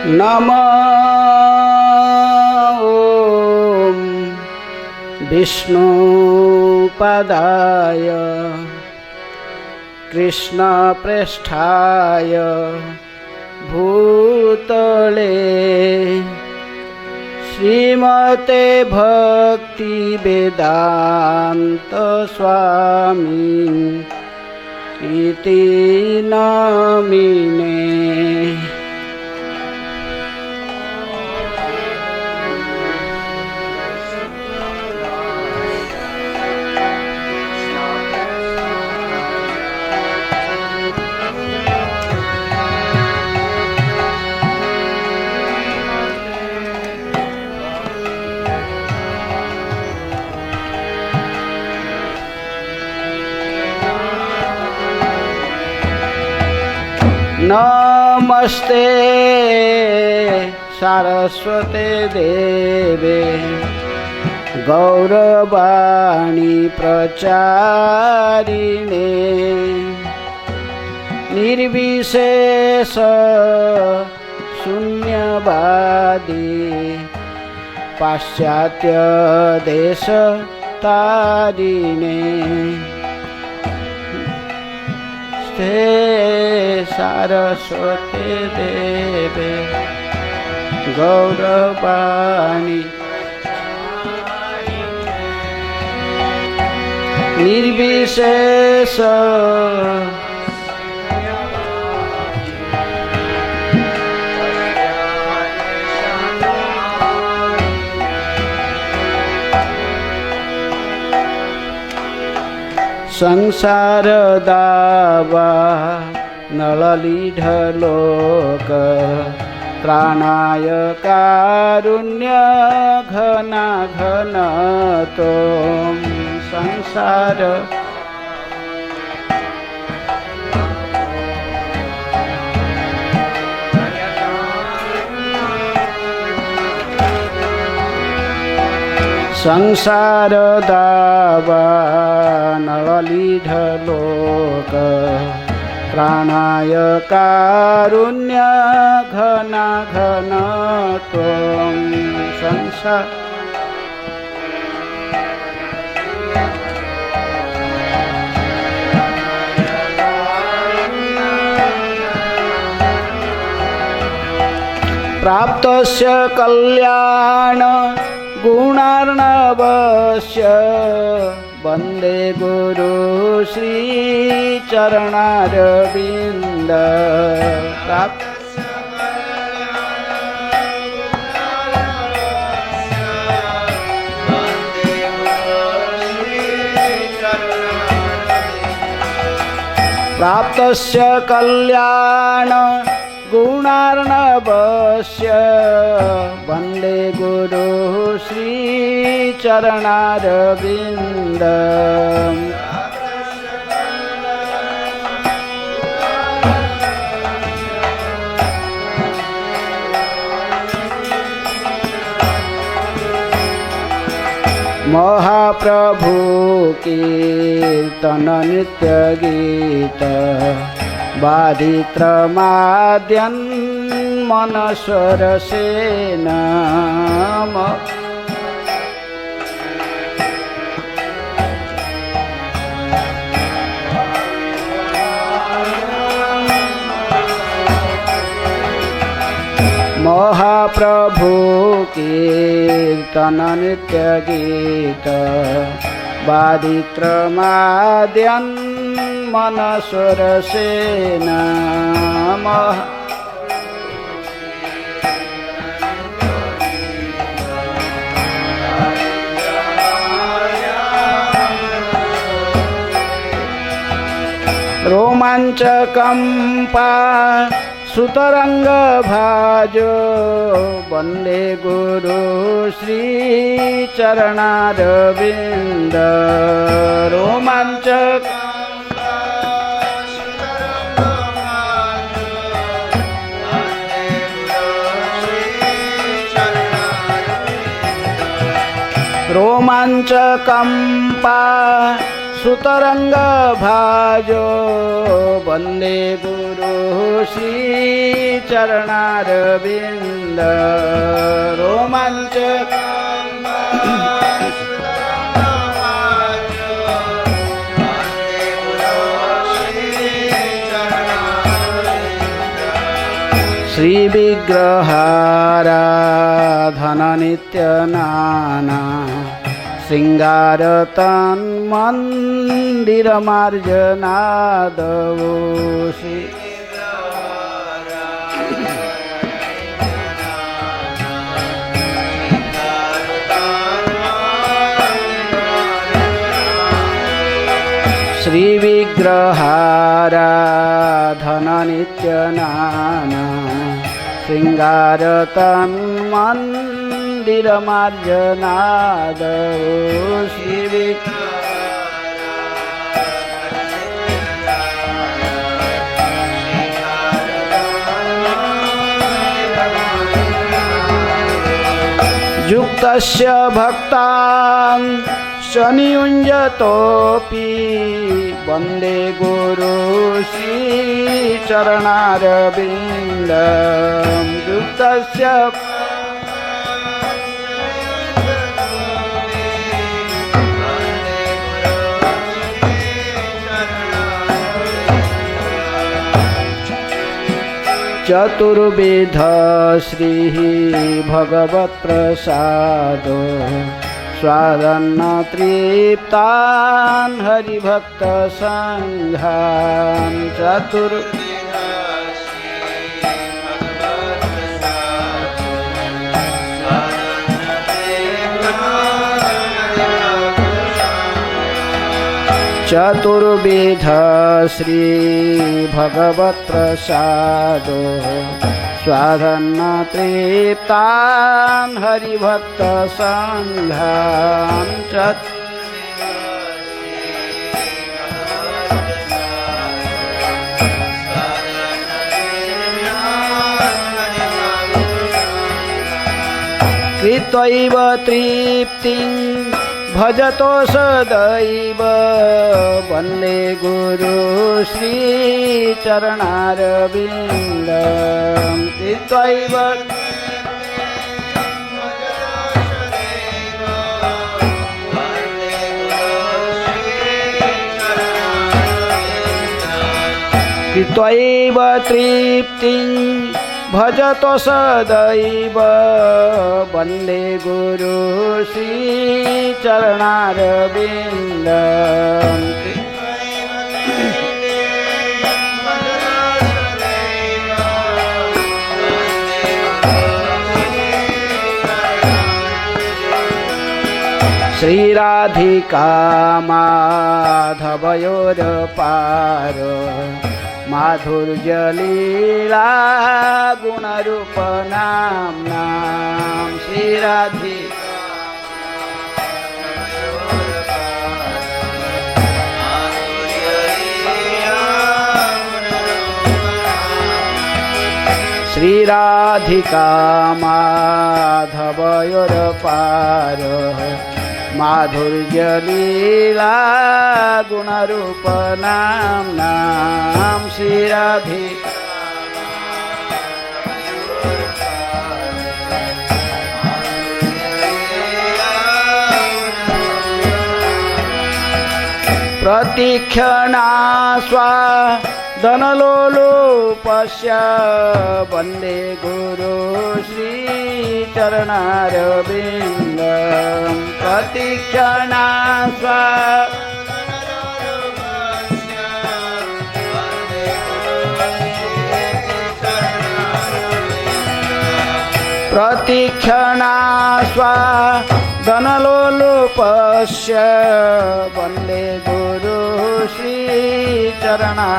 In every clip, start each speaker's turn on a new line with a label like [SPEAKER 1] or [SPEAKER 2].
[SPEAKER 1] नमः ॐ विष्णुपदाय कृष्णप्रेष्ठाय भूतले श्रीमते भक्तिवेदान्त स्वामी इति नामिने। नमस्ते सारस्वते देवे गौरवाणी प्रचारिणे निर्विशेष शून्यवादी पाश्चात्य देश तारिणे सारस्वते देवे गौरवाणी निर्विशेष संसार दावा नळलीढलोक त्राणाय कारुण्य घना घन तोम संसार संसार दावा नळलीढलोक प्राणाय कारुण्य घना घन त्वं संसार प्राप्तस्य कल्याण गुणार्णवस्य वन्दे गुरु श्री चरणारविन्द। प्राप्तस्य कल्याण गुणार्णवस्य वन्दे गुरु श्री चरणारविन्द। महाप्रभु कीर्तन नित्य गीत बाधित्रमाद्यन् मनस्वरसेन महाप्रभु कीर्तन नित्य गीत बाधित्रमाद्यन् मनस्वरसेन रोमाञ्चकम्पा सुतरंग भाजो वन्दे गुरु श्री चरणारविन्द। रोमाञ्चक रोमाञ्चकम्पा सुतरंग भाजो वंदे गुरु श्री चरणारविंद रोमांच श्री विग्रहाराधन नित्य नाना श्रृंगार तन्मंदिर मार्जनादवोषि श्री विग्रहाराधन नित्य नाना श्रृंगार तन्मंदिर मार्जनादवोषि युक्तस्य भक्तान् शनियुञ्जतोऽपि वन्दे गुरु श्री चरणारविन्दं युक्तस्य चतुर्विध श्रीः भगवत्प्रसादो स्वादन्न तृप्तान् हरिभक्तसङ्घान् चतुर्विध श्री भगवत्प्रसादो स्वादन्न तृप्तान् हरिभक्तसङ्घान् कृत्वैव तृप्तिं भजतो सदैव वन्दे गुरु श्री चरणारविन्दं कृत्वैव कृत्वैव तृप्तिं भजतो सदैव वन्दे गुरु श्री चरणारविन्दं श्रीराधिका माधवयोरपार माधुर्यलीला गुणरूप नाम्नां श्रीराधिका श्रीराधिका माधवयोरपार माधुर्यलीला गुणरूप नाम्नां श्रीराधिका प्रतिक्षणा स्वादनलोलुपस्य वन्दे गुरु श्री चरणारविन्दं प्रतिक्षणा प्रतिक्षणा स्वादनलोलुपस्य वन्दे गुरु श्री चरणारविन्दं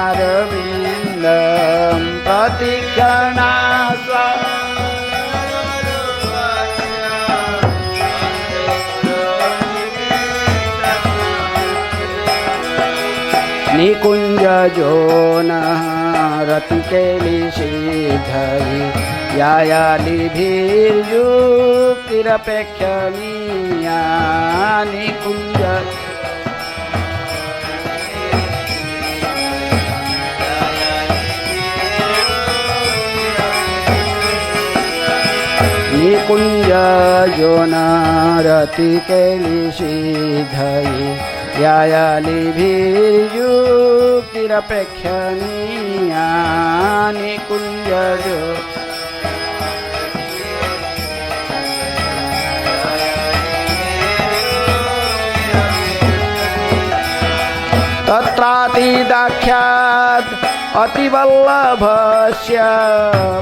[SPEAKER 1] प्रतिक्षणा निकुंज जोन रतिकेलिशीधरि यायालिभिर्युक्तिरपेक्षणीया निकुंज निकुंज जोनारति कैलिसिधये यायालिभिर्युक्तिरपेक्षणीया निकुंज जो तत्रातिदाख्यात् अतिवल्लभस्य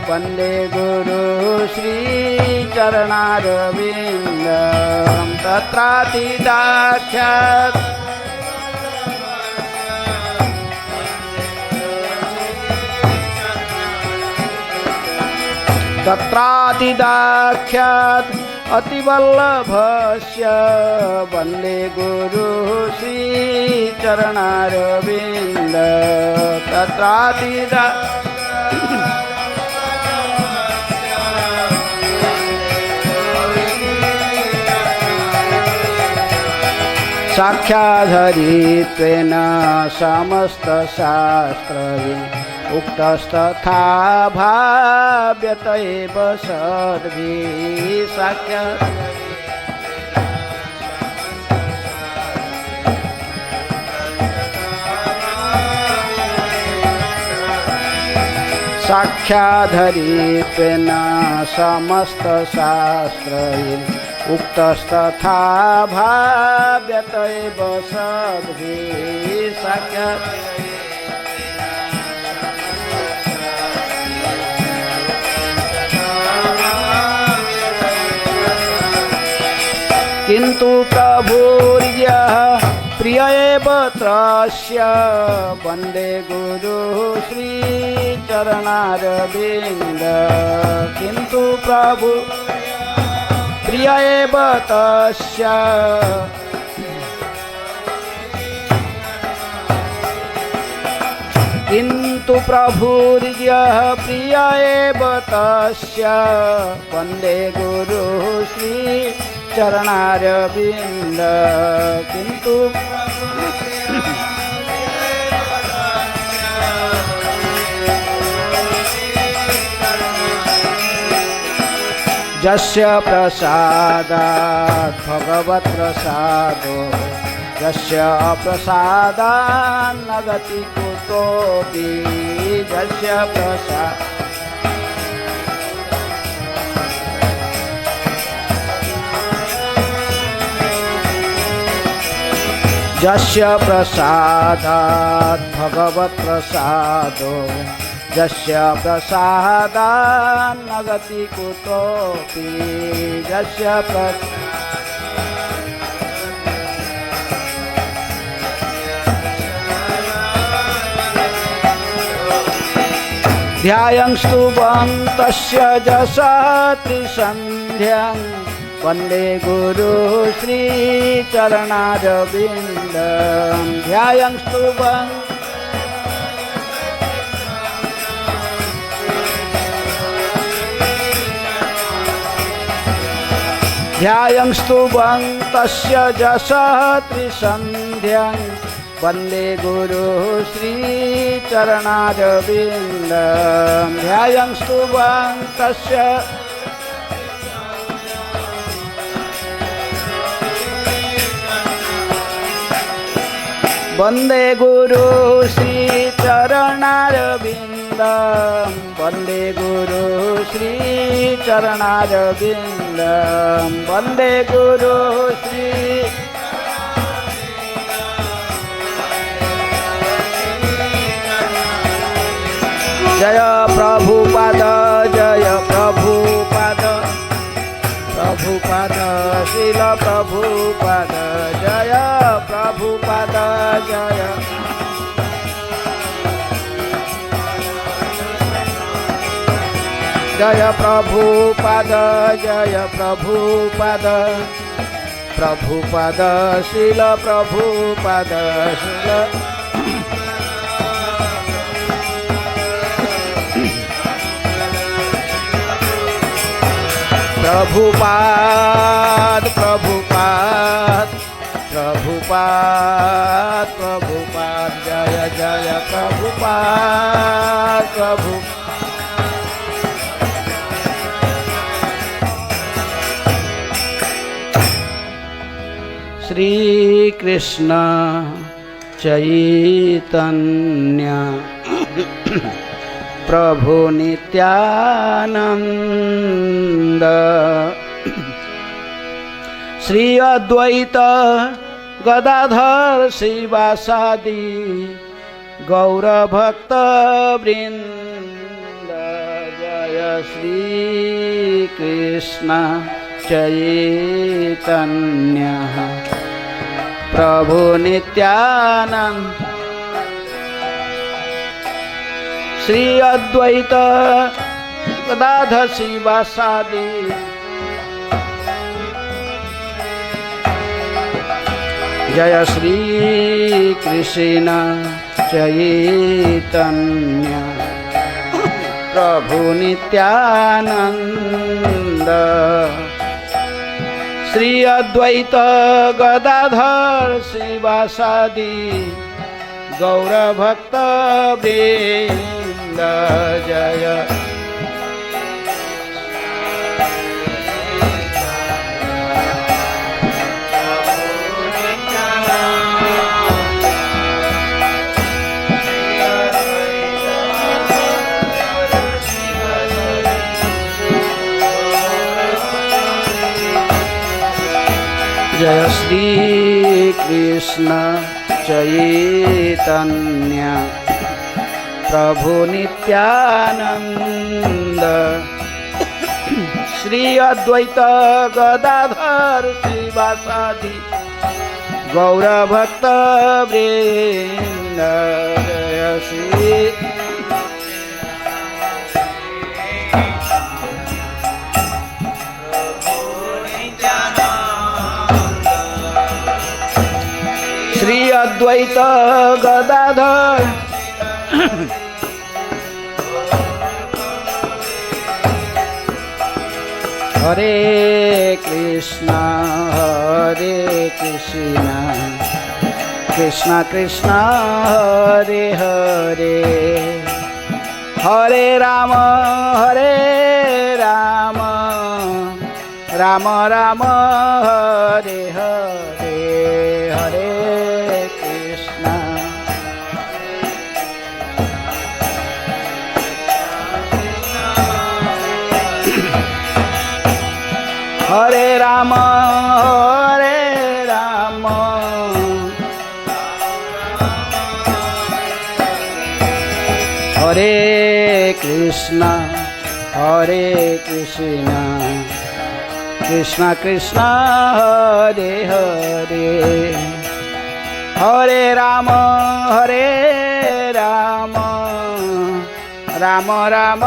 [SPEAKER 1] वन्दे गुरु श्रीचरणारविन्दं तत्रातिदाख्यात् अतिवल्लभस्य वन्दे गुरु श्रीचरणारविन्द साक्षाधरित्वेन समस्तशास्त्रैः उक्तस्तथा भाव्यत एव सद्भिः साक्षाधरित्वेन समस्तशास्त्रैः उक्तस्तथा भाव्यत एव सद्भिः किन्तु प्रभुर्यः प्रिय एव तस्य वन्दे गुरु श्रीचरणारविन्द किन्तु प्रभु प्रिय एव तस्य किन्तु प्रभुर्यः प्रिय एव तस्य वन्दे गुरु श्रीचरणारविन्द किन्तु यस्य प्रसादात् भगवत्प्रसादो यस्य प्रसादान्न गति कुतोऽपि यस्य प्रसाद यस्य प्रसादात् भगवत्प्रसादो यस्य प्रसादान्न गति कुतोऽपि यस्य ध्यायं स्तुवन्तस्य जसा त्रिसन्ध्यां वन्दे गुरु श्रीचरणारविन्दं ध्यायं स्तुवन्तस्य ध्यायं स्तुवन्तस्य जसा त्रिसन्ध्यां वन्दे गुरु श्रीचरणारविन्दं ध्यायं स्तुवन्तस्य वन्दे गुरु श्रीचरणारविन्दं वन्दे गुरु श्रीचरणारविन्दं वन्दे गुरु श्री जय प्रभुपाद जय प्रभुपाद प्रभुपाद श्रील प्रभुपाद जय प्रभुपाद जय जय प्रभुपाद जय प्रभुपाद प्रभुपाद श्रील प्रभुपाद श्रील प्रभुपाद प्रभुपाद प्रभुपाद प्रभुपाद जय जय प्रभुपाद प्रभु श्री कृष्ण चैतन्य प्रभु नित्यानंद श्री अद्वैत गदाधर शिवासादि गौर भक्त वृंद। जय श्री कृष्ण चैतन्य प्रभु नित्यानंद श्री अद्वैत गदाधर शिवासादि जय श्री कृष्ण चैतन्य प्रभु नित्यानंद श्री अद्वैत गदाधर शिवासादि गौर भक्त वृंद। जय जय श्री कृष्ण चैतन्य प्रभु नित्यानंद श्री अद्वैत गदाधर शिवासादि गौर भक्त वृंद। जय श्री श्री अद्वैत गदाधर हरे कृष्ण कृष्ण कृष्ण हरे हरे हरे राम राम राम हरे हरे हरे कृष्ण हरे राम हरे कृष्ण कृष्ण कृष्ण हरे हरे हरे राम राम राम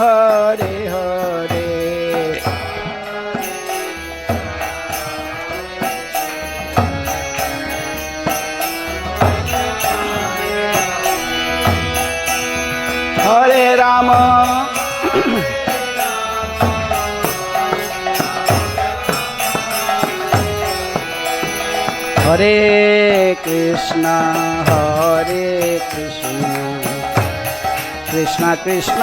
[SPEAKER 1] हरे हरे हरे राम हरे कृष्ण कृष्ण कृष्ण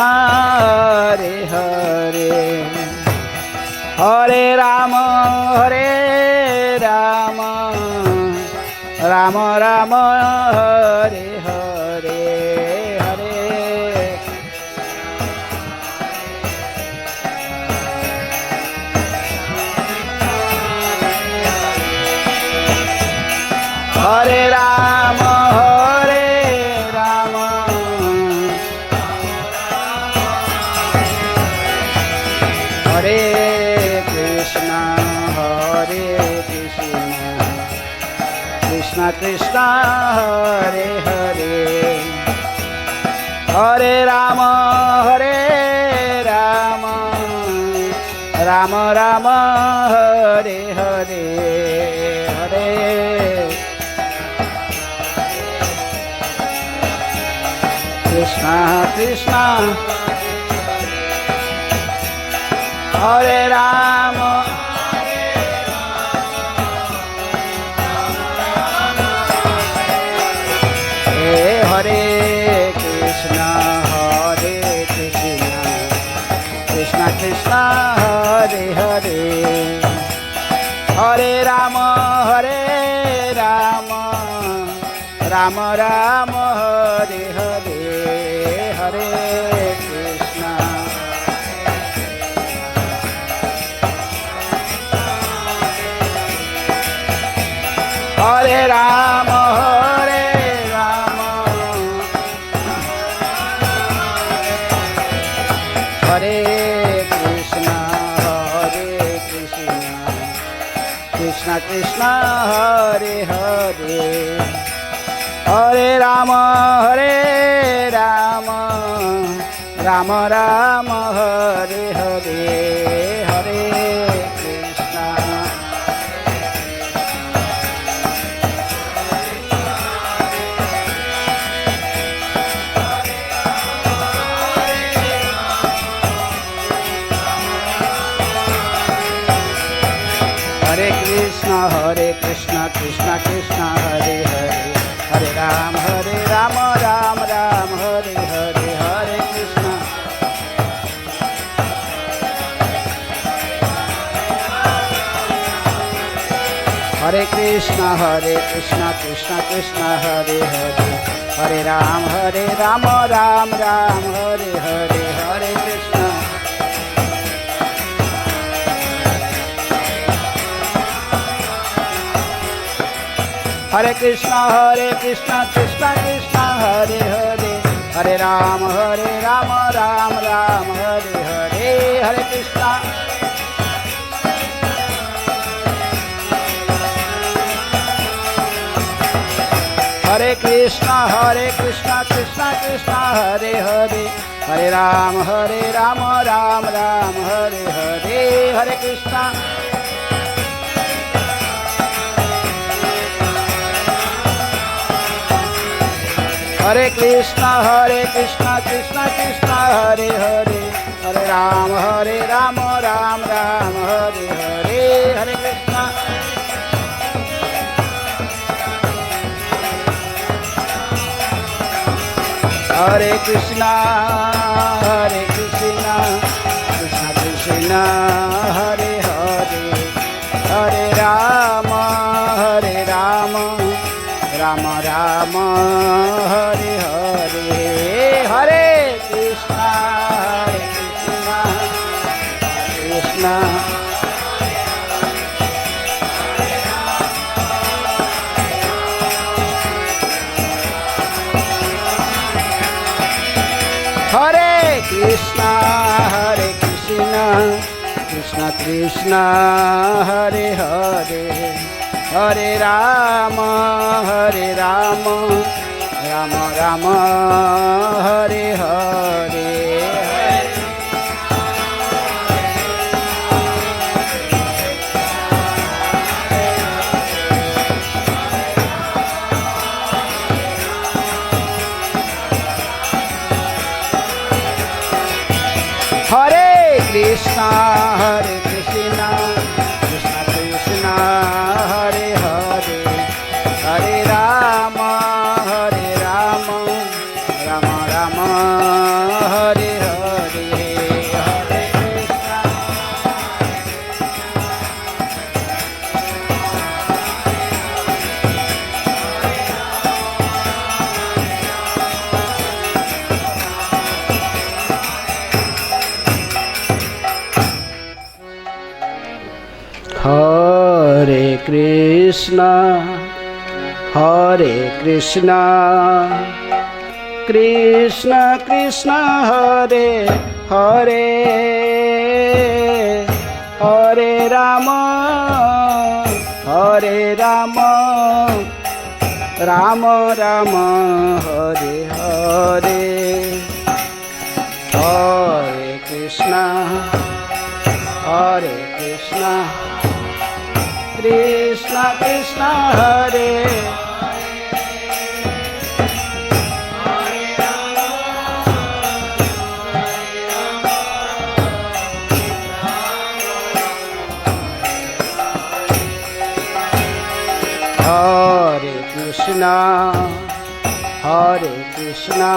[SPEAKER 1] हरे हरे हरे राम राम राम हरे हरे हरे हरे राम हरे कृष्ण कृष्ण कृष्ण हरे हरे हरे राम राम राम हरे हरे हरे कृष्ण कृष्ण हरे राम हरे Krishna Krishna Krishna Hare Hare Hare Ram Rama Rama Hare Hare Hare Krishna Hare Rama Hare Rama Hare Krishna Krishna Krishna Hare Hare Hare Rama Rama Rama Hare Hare Hare Krishna Hare Krishna Krishna Krishna Hare Hare Hare Rama Rama Rama Hare Hare Hare Krishna Hare Krishna Krishna Krishna Hare Hare Hare Rama Rama Rama Hare Hare Hare Krishna Hare Krishna Krishna Krishna Hare Hare Hare Rama Rama Rama Hare Hare Hare Krishna Hare Krishna Krishna Krishna Hare Hare Hare Rama Rama Rama Hare Hare Hare Krishna Hare Krishna Krishna Krishna Hare Hare Hare Rama Rama Rama Hare Hare Hare Krishna Hare Krishna Krishna Krishna Hare Hare Hare Rama Rama Rama Hare Hare Hare Krishna Krishna Hare Krishna Krishna Krishna Hare Hare Hare Rama Rama Rama Hare Hare Hare Krishna Krishna Krishna Hare Hare Hare Rama Rama Rama Hare Hare Hare Krishna Hare Krishna Krishna Krishna Hare Hare Hare Rama Rama Rama Hare Hare Hare Krishna Krishna Krishna Hare Hare Krishna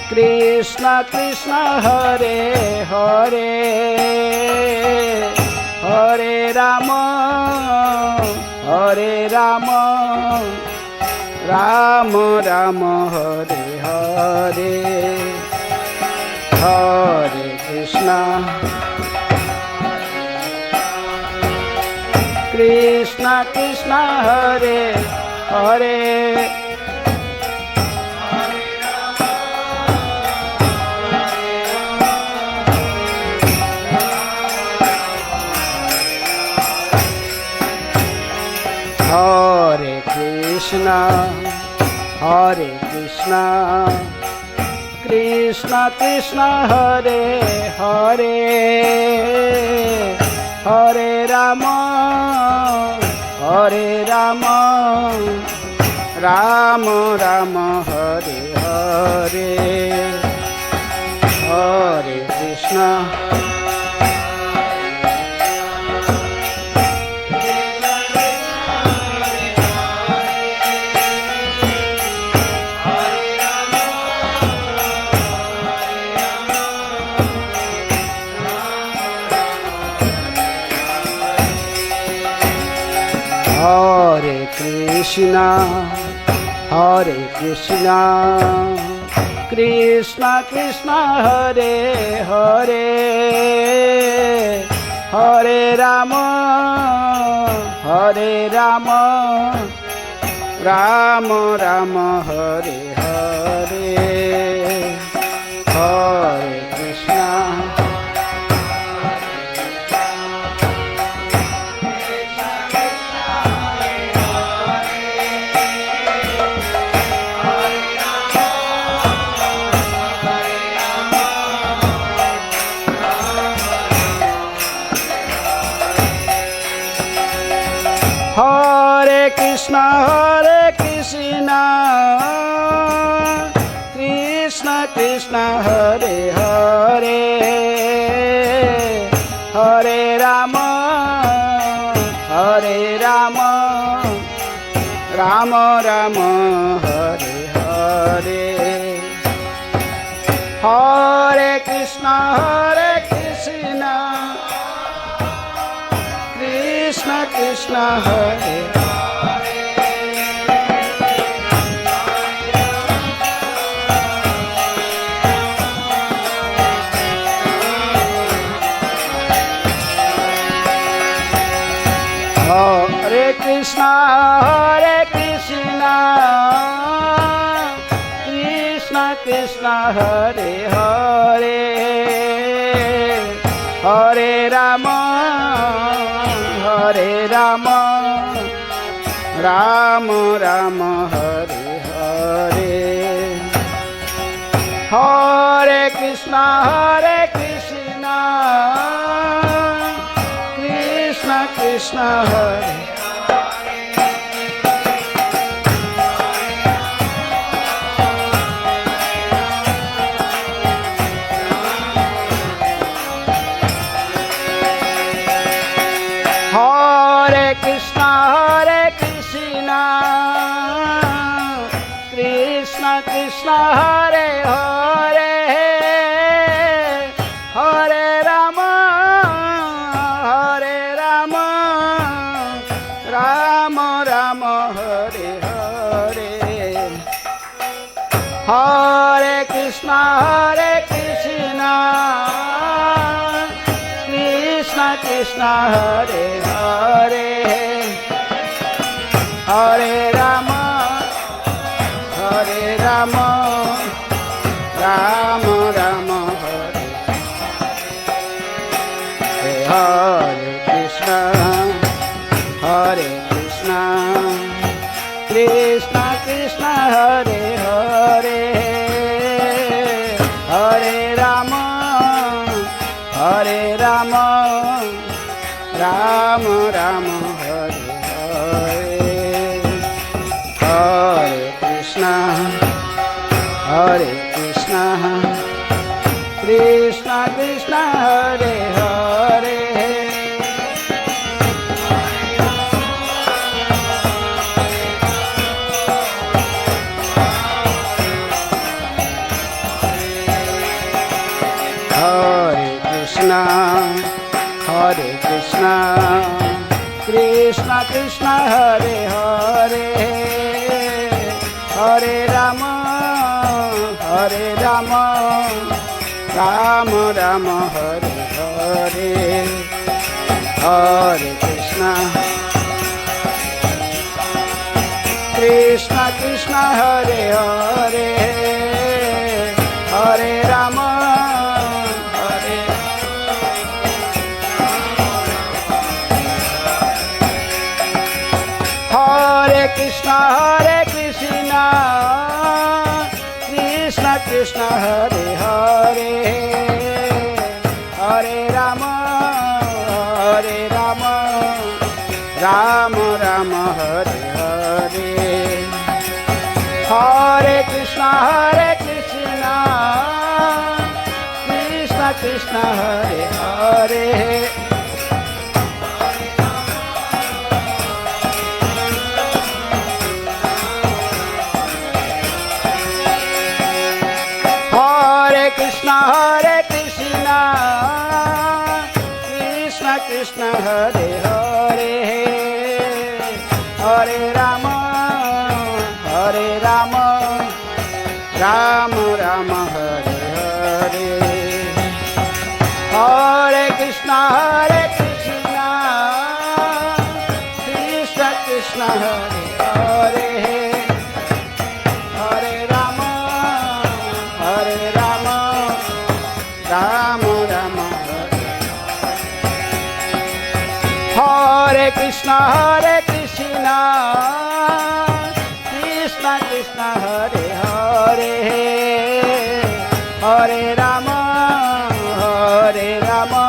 [SPEAKER 1] Krishna Krishna Hare Hare Hare Rama Ram Ram Hare Hare Hare Krishna Krishna Krishna Hare Hare Hare Krishna Krishna Krishna Hare Hare Hare Ram Ram Ram Hare Hare Hare Krishna Hare Krishna Krishna Krishna Hare Hare Hare Ram Ram Ram Hare Hare Hare Krishna Hare Krishna Krishna Krishna Hare Hare Hare Ram Ram Ram Hare Hare Hare Krishna Krishna Krishna Hare Hare Krishna Krishna Krishna Hare Hare Hare Ram Ram Ram Hare Hare Hare Krishna Krishna Krishna Hare Hare Krishna Krishna Krishna Hare Hare Hare Ram Ram Ram Hare Hare Hare Krishna Krishna Krishna Hare Hare Hare Ram Ram Ram Hare Hare Krishna Krishna Krishna Hare Hare Hare Ram Ram Ram Hare Hare Hare Krishna Krishna Krishna Hare Hare Hare Krishna Krishna Krishna Hare Hare Hare Rama, Hare Rama, Rama Rama, Hare Hare, Hare Krishna, Krishna Krishna, Hare Hare, Hare Rama, Hare Hare Krishna, Hare Krishna, Krishna Krishna, Hare Hare, Hare Rama, Hare Rama, Rama Rama, Hare Hare, Hare Krishna, Hare Krishna, Krishna Krishna, Hare Hare, Hare Krishna, Hare Krishna, Krishna Krishna, Hare Hare, Hare Rama, Hare Rama, Rama Rama, Hare Hare, Hare Krishna, Hare Krishna, Krishna Krishna, Hare Hare, Hare Rama, Hare Rama, Rama Rama, Hare Krishna, Hare Krishna, Krishna Krishna, Hare Hare, Hare Rama, Hare Rama,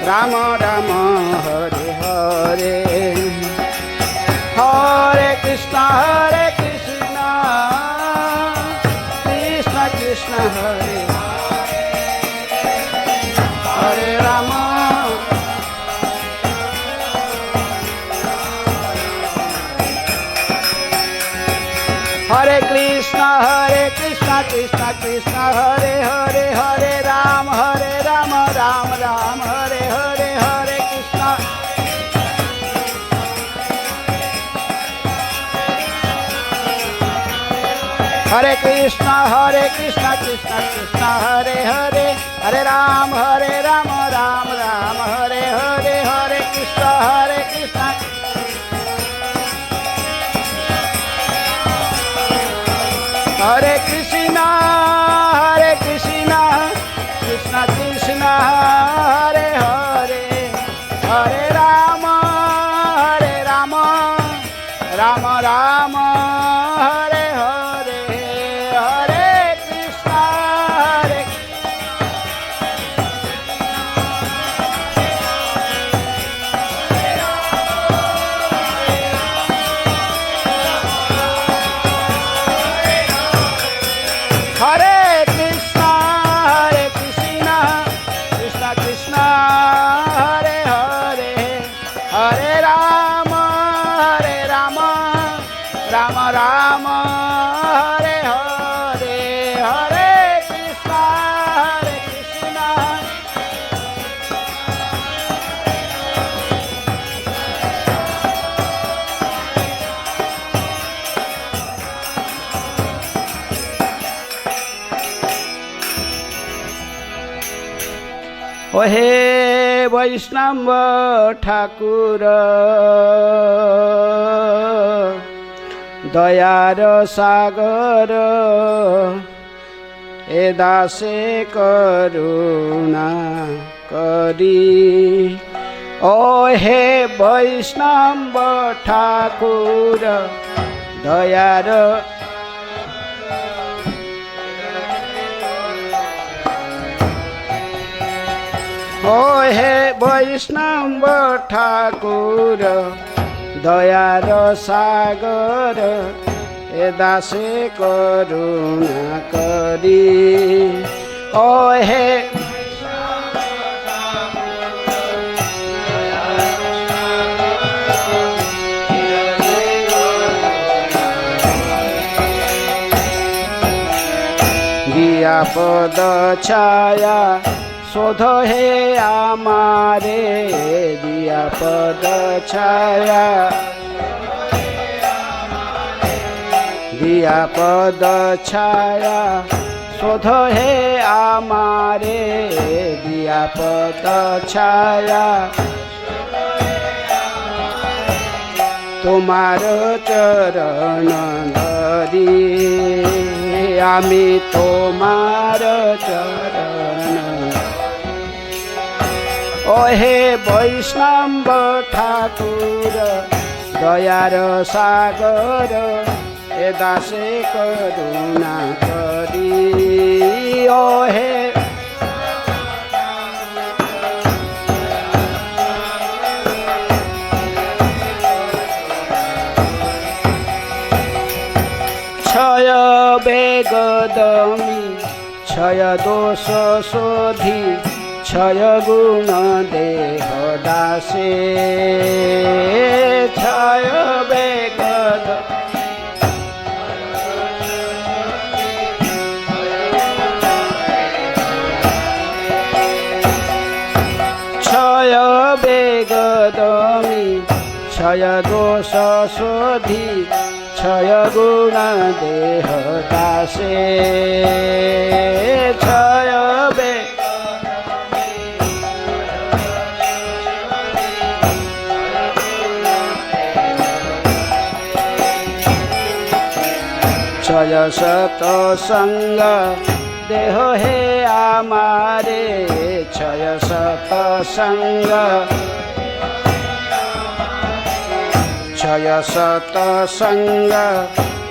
[SPEAKER 1] Rama Rama, Hare Hare, Hare Krishna, Hare Krishna, Krishna Krishna, Hare Hare Rama, Hare Krishna, Hare Krishna, Krishna Krishna, Hare Hare, Hare Rama, Rama Rama, Hare Hare, Hare Krishna, Hare Krishna, Krishna Krishna, Hare Hare, Hare Rama, Rama Rama, Hare Hare, Hare Krishna, Krishna, Hare Krishna, Krishna Krishna, Hare Hare, Hare Rama, Rama Rama, Hare Hare, Hare Krishna, Hare Krishna, Krishna Krishna, Hare Hare, Hare Rama, Rama Rama, Hare Hare, Hare Krishna, Krishna, O he Vaishnava Thakura, দয়ার সাগর এ দাসে করুণা করি, ও হে বৈষ্ণব ঠাকুর দয়ার ও হে বৈষ্ণব ঠাকুর দয়ার সাগর এ দাসে করুণা করি, ও হে দিয়া পদ ছায়া শোধ হে আমারে, দিয়া পদ ছায়া দিয়া পদ ছায়া শোধ হে আমারে দিয়া পদ ছায়া তোমার চরণ ধরি আমি তোমার চরণ ওহে বৈষ্ণব ঠাকুর দয়ার সাগর এ দাসে করুণা করি ওহে क्षय बेगदमी क्षय दोष शोधि क्षय गुण देह दासे क्षय बेगद क्षय बेगदमी क्षय दोष शोधि क्षय गुण देह दासे क्षय बे क्षय सतसंग देह हे आमारे क्षय सतसंग क्षय सतसंग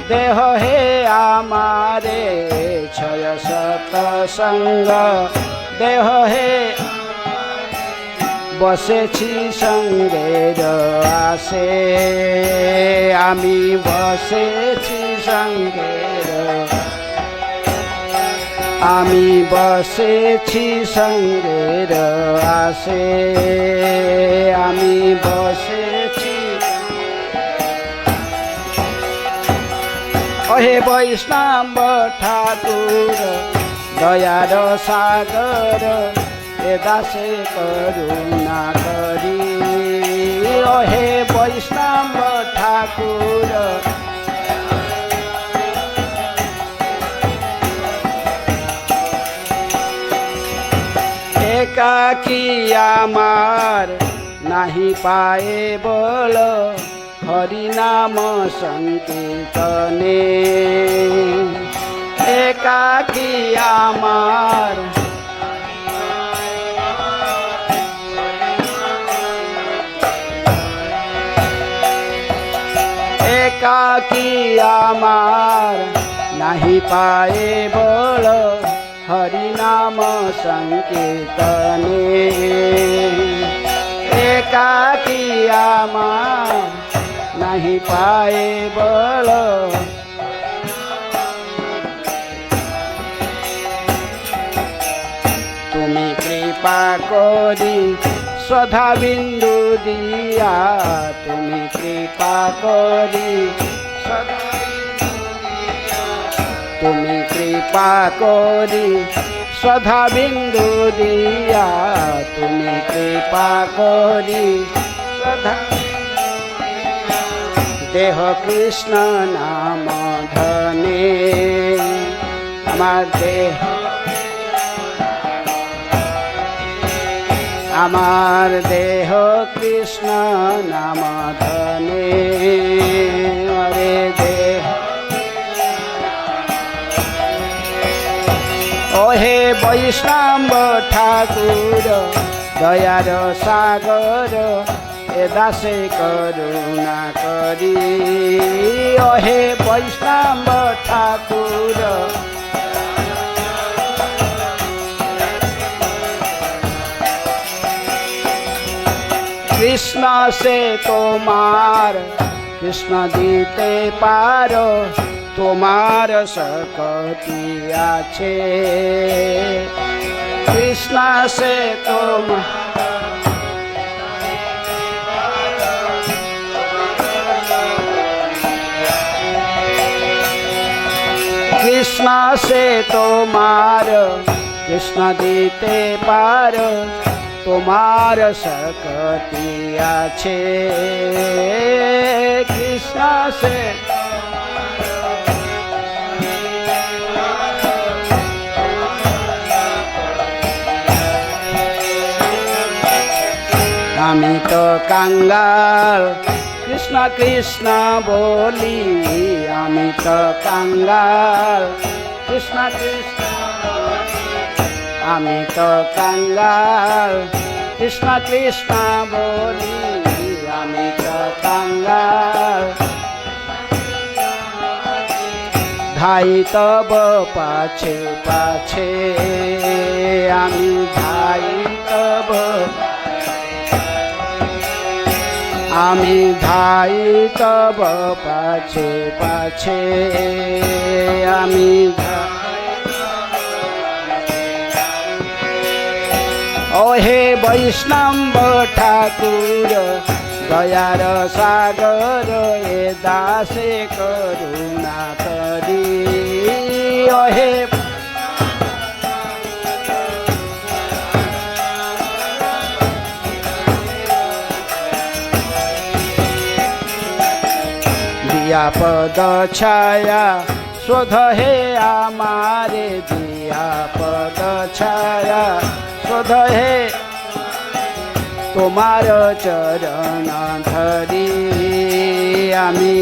[SPEAKER 1] देह हे आमारे क्षय सतसंग देह हे बसेছি সঙ্গের আসে আমি বসেছি সঙ্গের আমি বসেছি সঙ্গের আসে আমি বসেছি ওহে বৈষ্ণব ঠাকুর দয়ার সাগর এ দাসে করুণা করি ওহে বৈষ্ণব ঠাকুর একাকী আমার নাহি পায়ে বল হরি নাম সংকীর্তনে একাকী আমার একাকী আমার নাহি পায়ে বল হরি নাম সংকীর্তনে একাকী আমার নাহি পায়ে বল তুমি কৃপা করি সদা বিন্দু দিয়া তুমি কৃপা করি তুমি কৃপা করি সদা বিন্দু দিয়া তুমি কৃপা করি সদা দেহ কৃষ্ণ নাম ধনে আমার দেহ আমার দেহ কৃষ্ণ নাম ধনে হরে দেহ ওহে বৈষ্ণব ঠাকুর দয়ার সাগর এ দাসে করুণা করি ওহে বৈষ্ণব ঠাকুর কৃষ্ণ সে তোমার কৃষ্ণ দিতে পারো তোমার শক্তি আছে কৃষ্ণ সে তোমার কৃষ্ণ সে তোমার কৃষ্ণ দিতে পারো তোমার শক্তি আছে কৃষ্ণ সে আমি তো কাঙ্গাল কৃষ্ণ কৃষ্ণ বলি, আমি তো কাঙ্গাল কৃষ্ণ কৃষ্ণ বলি, আমি তো কাঙ্গাল কৃষ্ণ কৃষ্ণ বলি, আমি তো কাঙ্গাল। ধাই তব পাছে পাছে, আমি ধাই তব, আমি ধাই তব পাছে পাছে, আমি ওহে বৈষ্ণব ঠাকুর দয়ার সাগর, এ দাসে করুণা করি। ওহে দিয়া পদ ছায়া শোধ হে আমারে, দিয়া পদ ছায়া শোধ হে তোমার চরণ ধরি। আমি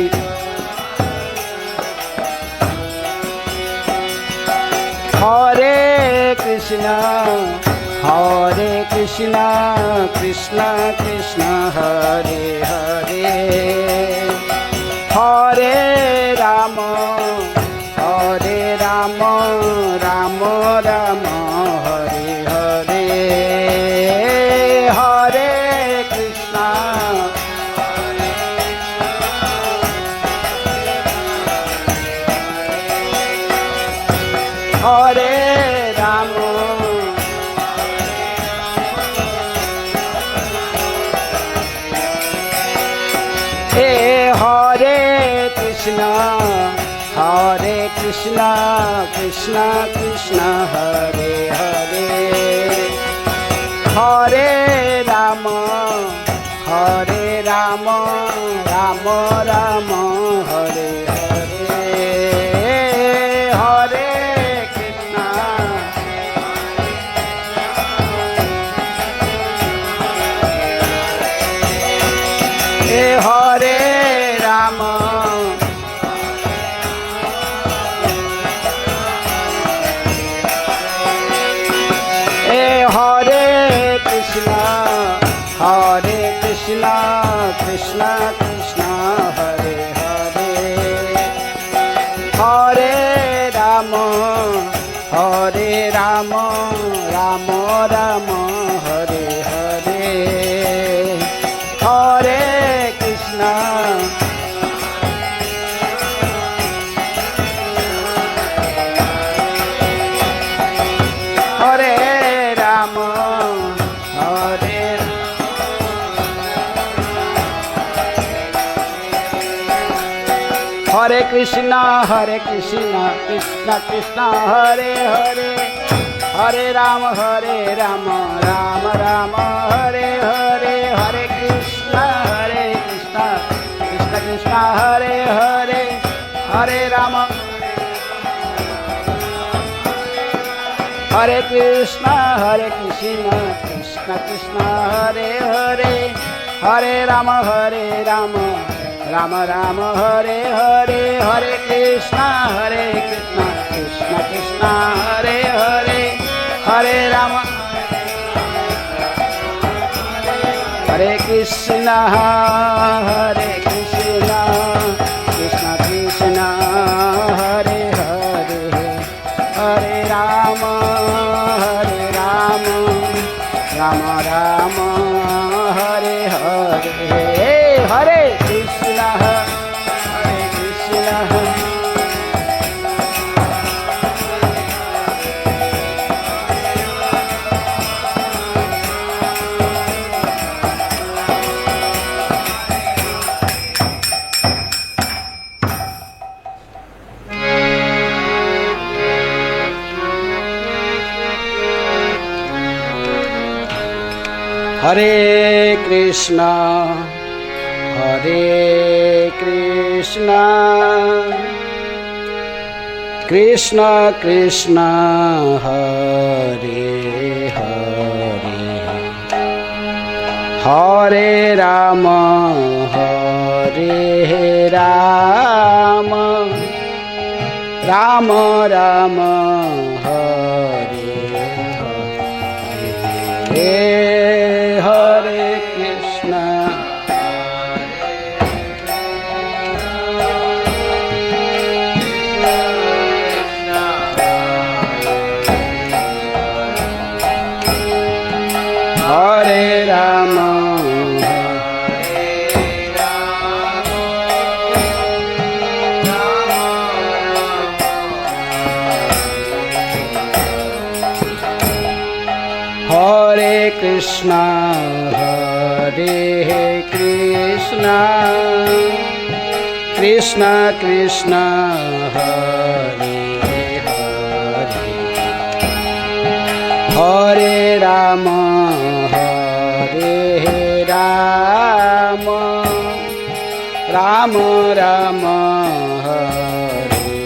[SPEAKER 1] হরে কৃষ্ণ হরে কৃষ্ণ কৃষ্ণ কৃষ্ণ হরে হরে, হরে রাম রাম রাম হরে হরে, হরে কৃষ্ণ হরে রাম, হে হরে কৃষ্ণ কৃষ্ণ কৃষ্ণ হরে হরে, হরে রাম রাম রাম হরে হরে, হরে কৃষ্ণ হে হরে রাম, হরে কৃষ্ণ কৃষ্ণ কৃষ্ণ হরে হরে, হরে রাম রাম রাম হরে হরে, হরে কৃষ্ণ হরে রাম হরে, হরে কৃষ্ণ কৃষ্ণ কৃষ্ণ হরে হরে, হরে রাম রাম রাম হরে হরে, হরে কৃষ্ণ কৃষ্ণ কৃষ্ণ হরে হরে, হরে রাম হরে কৃষ্ণ কৃষ্ণ কৃষ্ণ হরে হরে, হরে রাম রাম রাম হরে হরে, হরে কৃষ্ণ কৃষ্ণ কৃষ্ণ হরে হরে, হরে রাম হরে কৃষ্ণ কৃষ্ণ কৃষ্ণ হরে হরে, হরে রাম রাম রাম হরে হরে, হরে কৃষ্ণ হরে কৃষ্ণ কৃষ্ণ কৃষ্ণ হরে হরে, हरे राम राम राम हरे हरे हरे कृष्ण हरे राम हरे कृष्णा हरे कृष्णा कृष्णा कृष्णा हरे हरे हरे राम राम राम हरे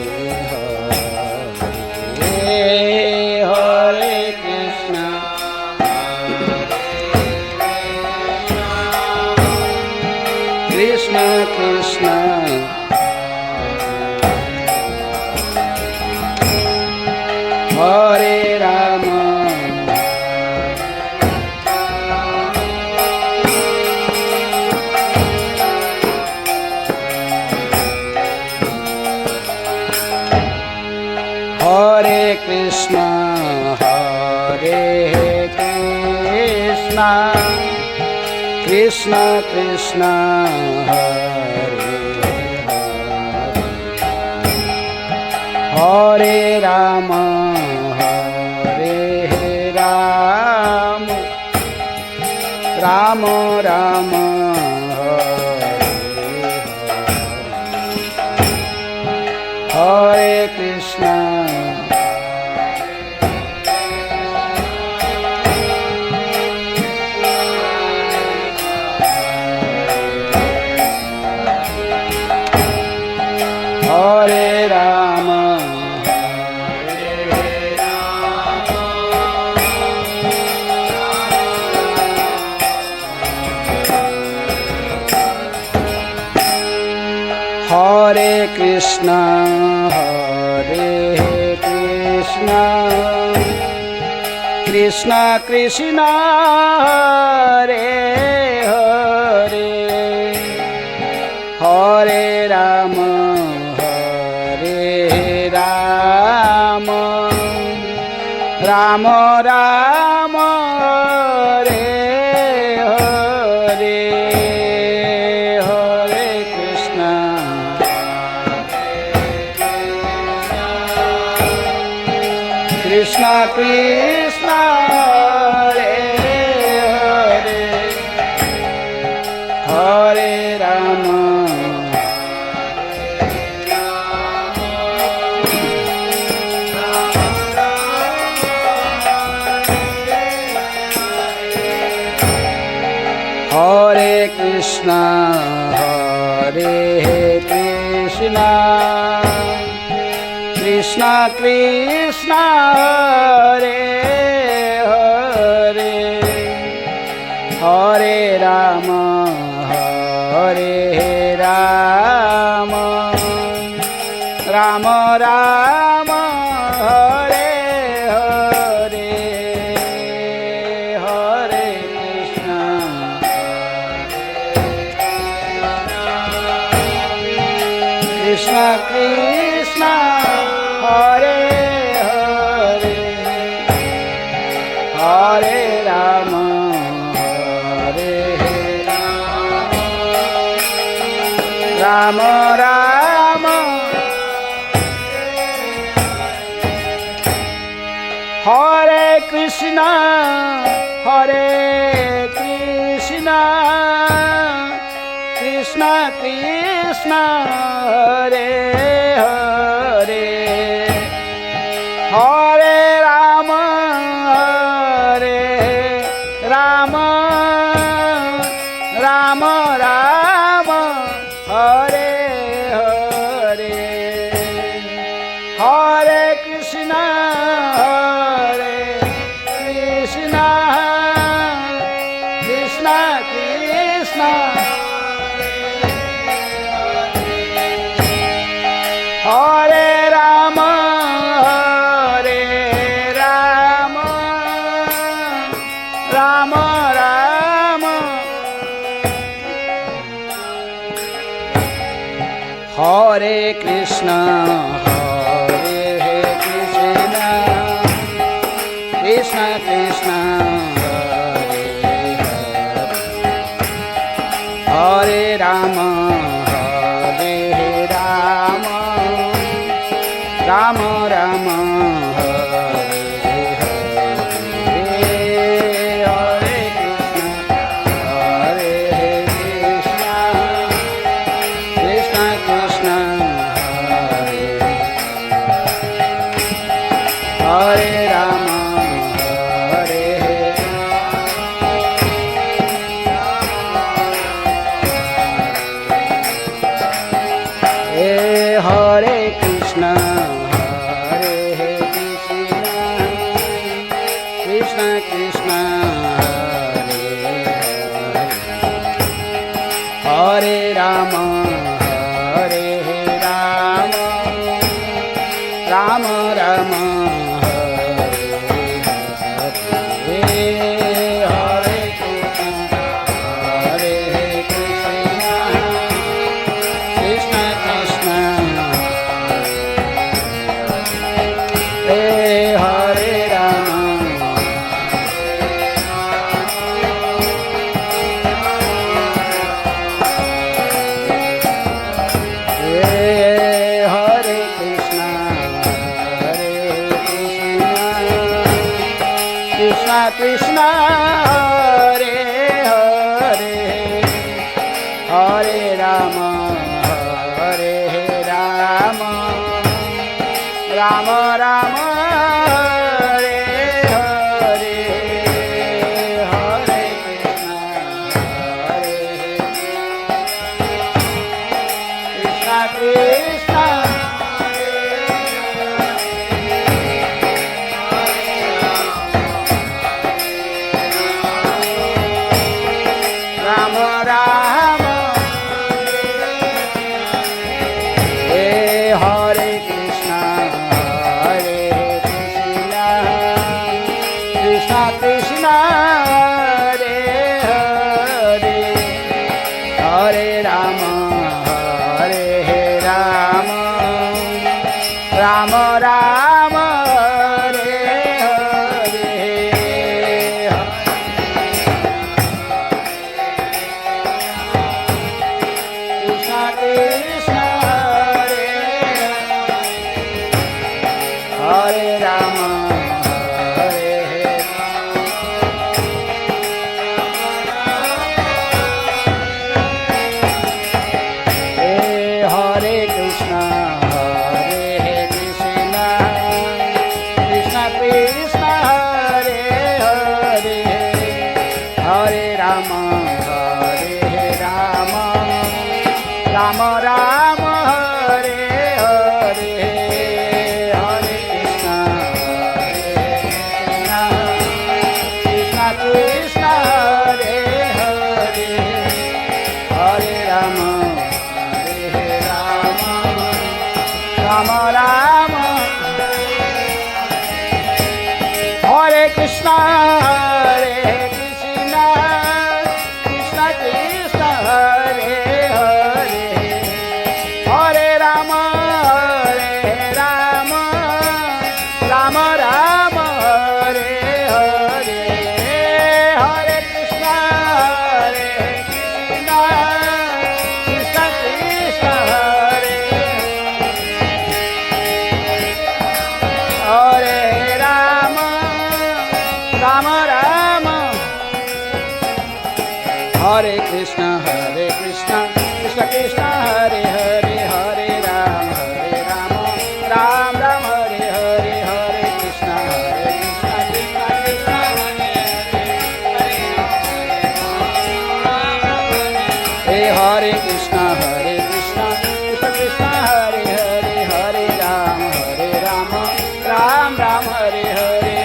[SPEAKER 1] हरे हरे कृष्णा कृष्णा कृष्णा हरे राम हरे कृष्णा कृष्णा कृष्णा हरे हरे हरे राम राम राम हरे कृष्णा हरे राम हरे कृष्णा कृष्णा कृष्णा हरे हरे हरे राम राम राम हरे हरे हरे कृष्णा कृष्णा कृष्णा हरे हरे हरे राम हरे कृष्णा कृष्णा कृष्णा हरे हरे हरे राम राम राम हरे हरे हरे कृष्णा कृष्णा कृष्णा हरे हरे हरे राम राम राम हरे Krishna Krishna Krishna Hare Hare Hare Ram Ram Ram Ram Hare Hare Hare Krishna Krishna Krishna Krishna, Hare Rama, Hare Rama, Rama Rama, Hare Krishna, Hare Krishna, Krishna Krishna, Hare Rama, Hare Rama, Rama Rama, Hare Hare, Hare Krishna, Krishna Krishna, Hare Rama, Hare Hare Krishna, Hare Krishna, Krishna Krishna, Hare Rama, Hare Rama, Rama Rama, Hare Hare, Hare Krishna, Krishna Krishna, Hare Rama, Hare Krishna, Hare Krishna, Krishna Krishna, Hare Hare, Hare Rama, Hare Rama, Rama Rama, Hare Hare, Hare Krishna, Hare Krishna Krishna, Rama Rama, Hare Krishna, Hare Krishna, Krishna Krishna, Hare Hare, Hare Rama, Hare Rama, Rama Rama, Hare Hare, Krishna Krishna, Hare Rama, Hare Hare Krishna, Hare Krishna, Krishna Krishna, Hare Hare, Hare Rama, Hare Rama, Rama Rama, Hare Hare, Hare Krishna, Krishna Krishna, Hare Hare, Hare Rama, Hare Rama, Rama Rama, Hare Krishna, Hare Krishna, Krishna Krishna, Hare Hare, Hare Rama, Hare Rama, Rama Rama, Hare Hare, Hare Krishna, Hare Krishna, Krishna Krishna, Hare Hare Rama, Rama Rama, Hare Krishna, Hare Krishna, Krishna Krishna, Hare Hare, Hare Rama, Ram Ram, Hare Hare, Hare Krishna, Krishna Krishna, Hare Hare Krishna, Hare Krishna, Krishna Krishna, Hare Hare, Hare Rama, Ram Ram, Hare Hare.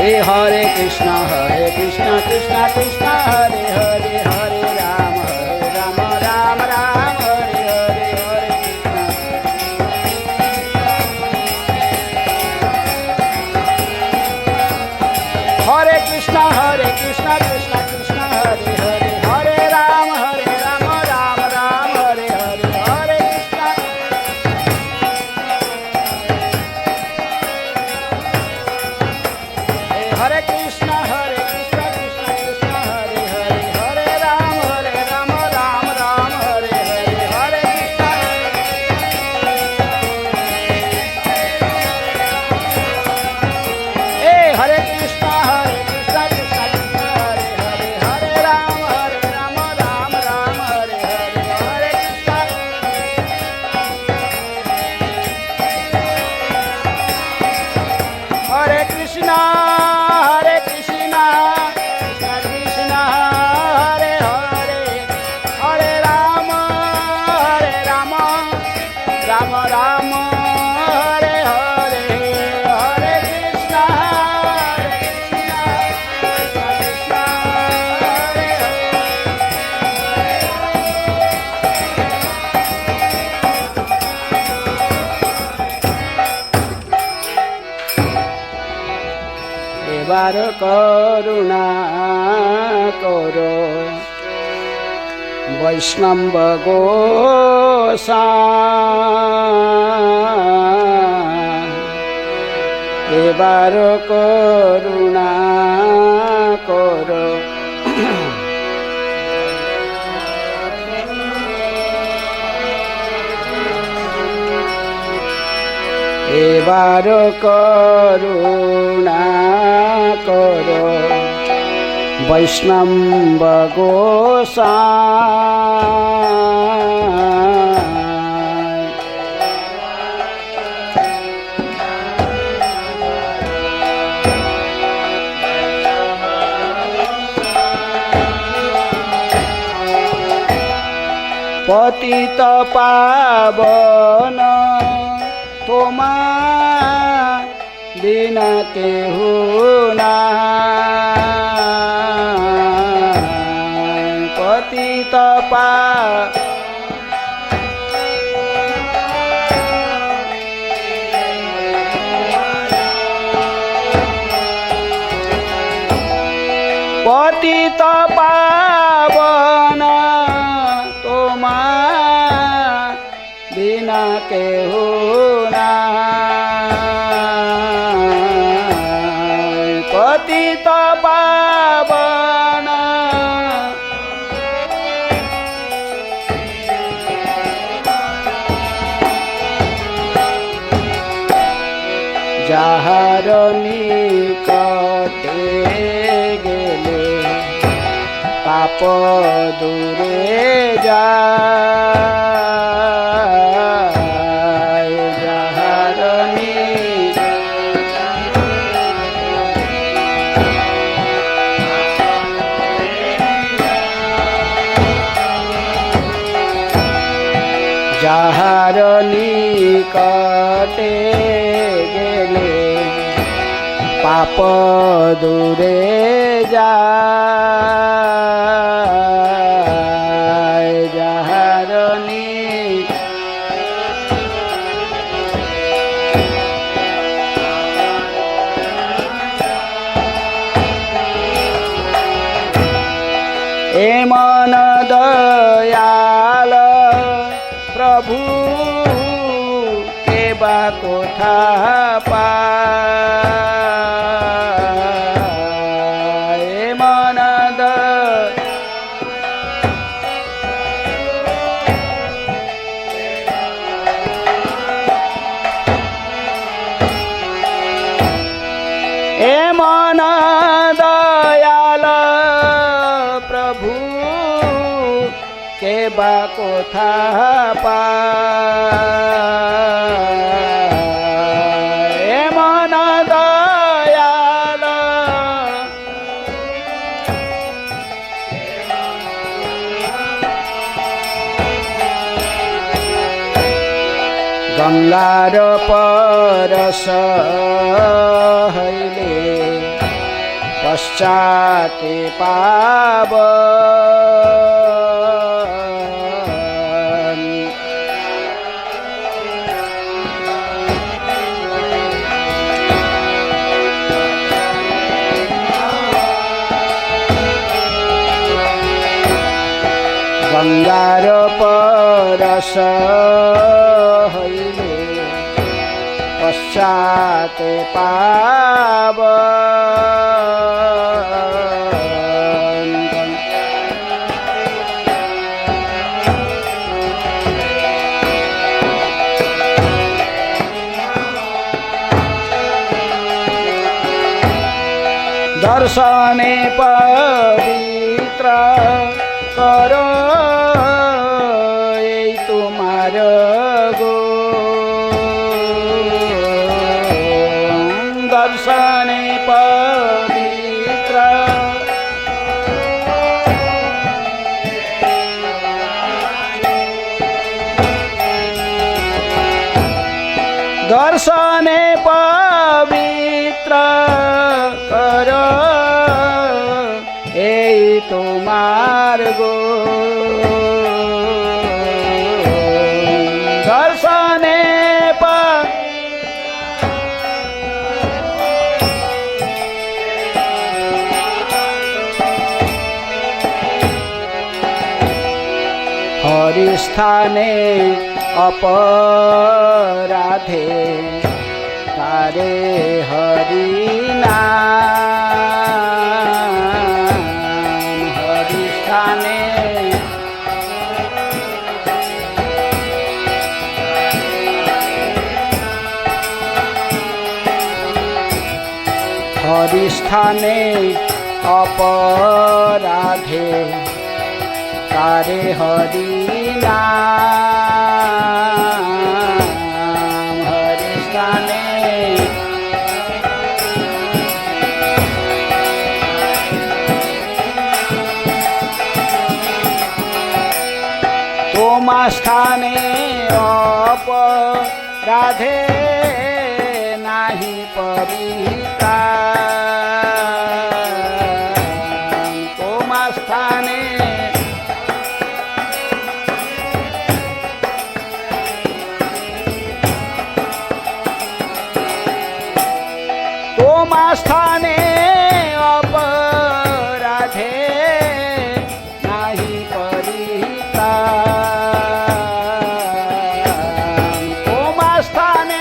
[SPEAKER 1] Hare Krishna Krishna Krishna Hare Hare Hare Rama Rama Rama Hare Hare Hare Krishna Krishna Krishna Hare Hare Hare Rama Rama Rama Hare Hare Hare Krishna Hare Krishna Krishna Krishna Hare Hare Hare Rama Rama Rama Hare Hare Hare Krishna Hare Krishna Krishna Krishna Hare Hare Hare Rama Rama Rama Hare Hare Hare Krishna Hare Krishna Krishna Krishna Hare Hare Hare Rama Rama Rama Hare Hare Hare Krishna Krishna Krishna Hare এবার করুণা করো বৈষ্ণব গোসাই এবার করুণা করো এবার করুণা করো বৈষ্ণব গোসাই পতিত পাবন তোমার বিনা কেহ নাই পতিত পতিত পাবন তোমার বিনা কেহ নাই পতিত পাবন যাহার নিকটে গেলে পাপ দূরে যায় যাহার যাহার নিকটে গেলে পাপ দূরে যায় যাহার এমন দয়াল প্রভু কেবা কোথা পায় এমন এমন দয়াল প্রভু কেবা কোথা পায় এমন দয়াল গঙ্গার পরশ হইলে पश्चाते पावन गंगार परस हईले पश्चाते पावन दर्शने पवित्र करो तुम्हार गो दर्शने पवित्र दर्शने पवित्र करो तुम्हार गो दर्शने हरि स्थाने अपराधे तारे हरि नाम हरि स्थाने हरि स्थाने अपराधे तारे हरि नाम हरि स्थाने तोमा स्थाने अपराधे नाही परित्राण तोमा स्थाने तोमा स्थाने अपराधे नाही परित्राण तोमा स्थाने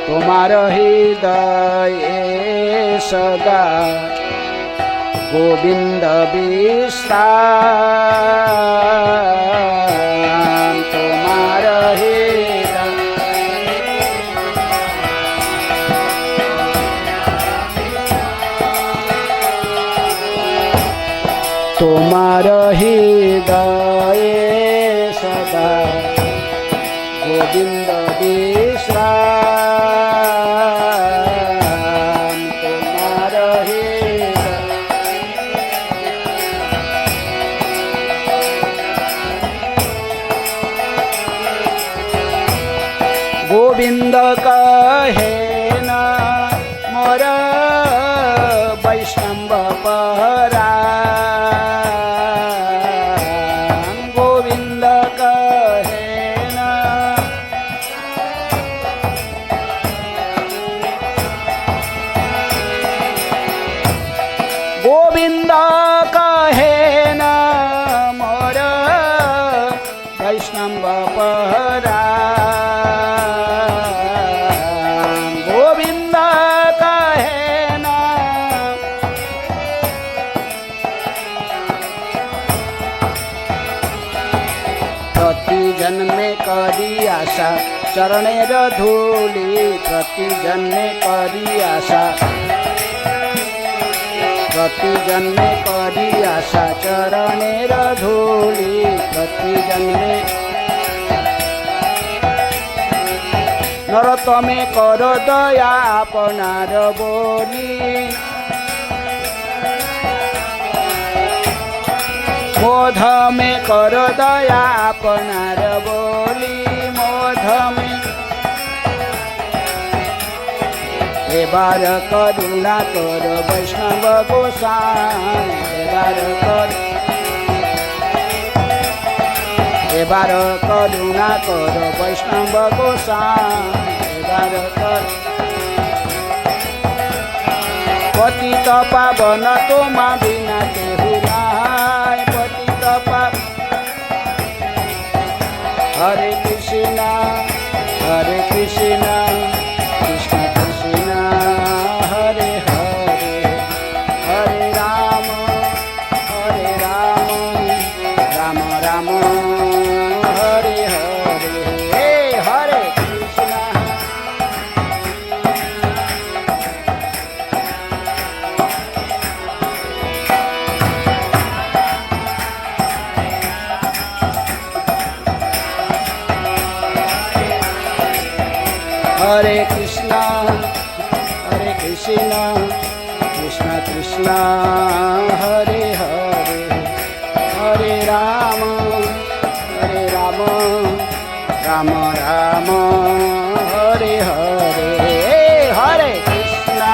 [SPEAKER 1] तुम्हार हृदय सदा गोविंद विश्राम तुम्हार हृदय तुम्हार हृदय सदा गोविंद विश्राम तुम्हार हृदय गोविंद कहे न मोर वैष्णव परायण गोविंद कहे न गोविंद कहे न मोर वैष्णव परायण गोविंद कहे न प्रति जन्मे करी आशा चरणेर धूली प्रति जन्मे करी आशा प्रति जन्मे करी आशा चरणेर धूली प्रति जन्मे नरोत्तमे करो दया आपनार बोली मोध में कर दया अपनार बोली मोध में एबार करुणा कर वैष्णव गोसाई एबार करुणा कर वैष्णव गोसाई एबार कर पतित पावन तोमा बिना केहू नाय पतित पावन हरे कृष्णा कृष्ण कृष्ण हरे हरे हरे राम राम राम हरे हरे हरे कृष्णा हरे कृष्णा कृष्ण कृष्ण हरे हरे हरे राम राम राम हरे हरे हरे कृष्णा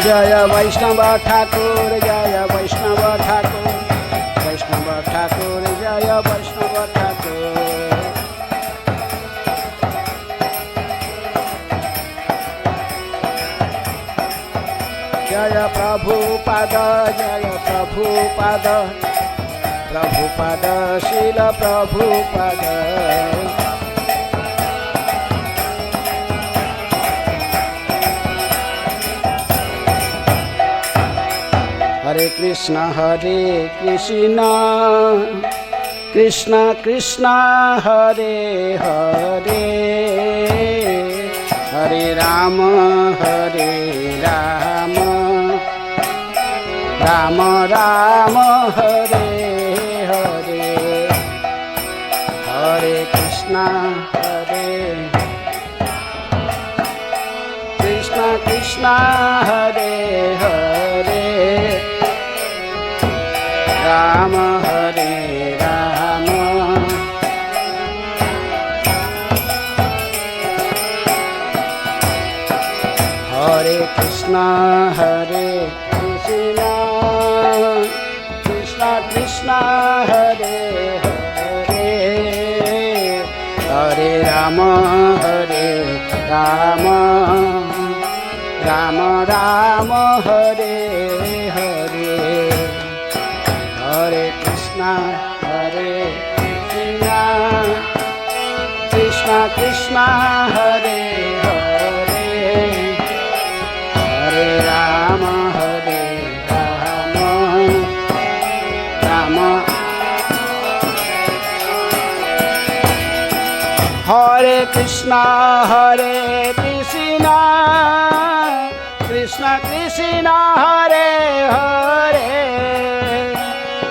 [SPEAKER 1] जय वैष्णव ठाकुर जय वैष्णव ठाकुर जय वैष्णव ठाकुर जय प्रभुपाद प्रभुपाद शील प्रभुपाद हरे कृष्ण कृष्ण कृष्ण हरे हरे हरे राम राम राम हरे हरे हरे कृष्ण कृष्ण हरे हरे राम हरे राम हरे कृष्ण कृष्ण कृष्ण हरे हरे हरे राम राम राम हरे हरे हरे कृष्ण कृष्ण कृष्ण हरे हरे हरे राम राम हरे कृष्ण कृष्ण कृष्ण हरे हरे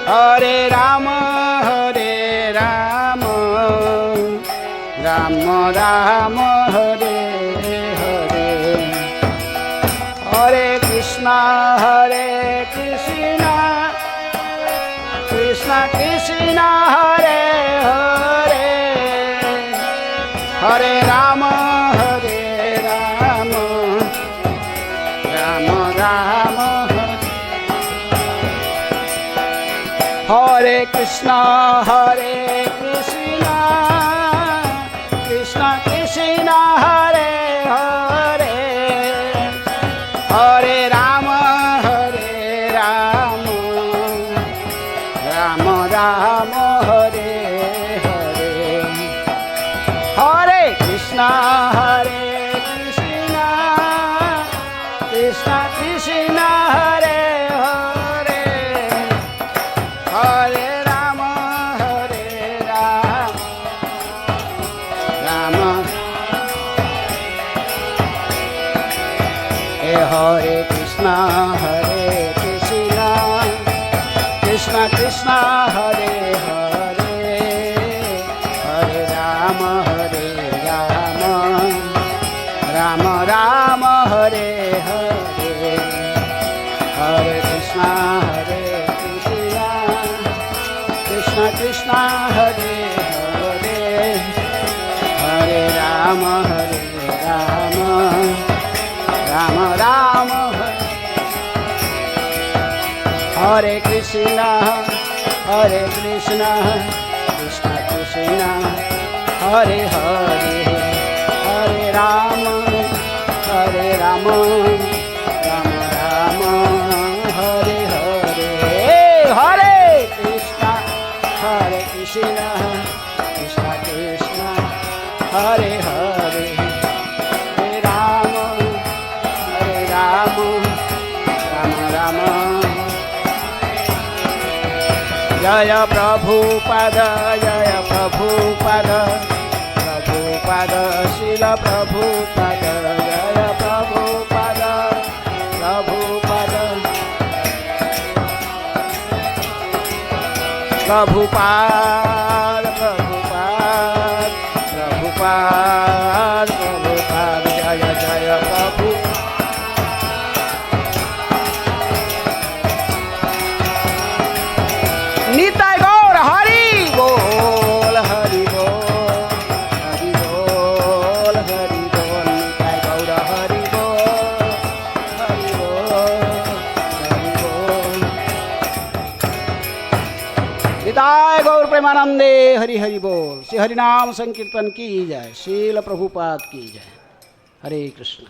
[SPEAKER 1] हरे राम राम राम हरे हरे हरे कृष्ण कृष्ण कृष्ण हरे हरे हरे राम राम राम हरे कृष्ण कृष्ण कृष्ण हरे हरे हरे राम राम राम हरे हरे हरे कृष्ण कृष्ण कृष्ण हरे हरे हरे राम राम हरे कृष्ण कृष्ण कृष्ण हरे राम राम हरे कृष्ण कृष्ण कृष्ण हरे हरे हरे राम राम राम हरे हरे हरे कृष्ण कृष्ण कृष्ण हरे हरे हरे राम राम राम जय प्रभुपद प्रभुपद शिल प्रभुपद जय प्रभुपद प्रभुपद जय जय प्रभु निताय गौर हरि बोल हरि बोल हरि बोल हरि बोल निताय गौर हरि बोल हरि बोल हरि बोल निताय गौर प्रेमानंदे हरि हरि बोल श्री हरि नाम संकीर्तन की जय शील प्रभुपाद की जय हरे कृष्ण।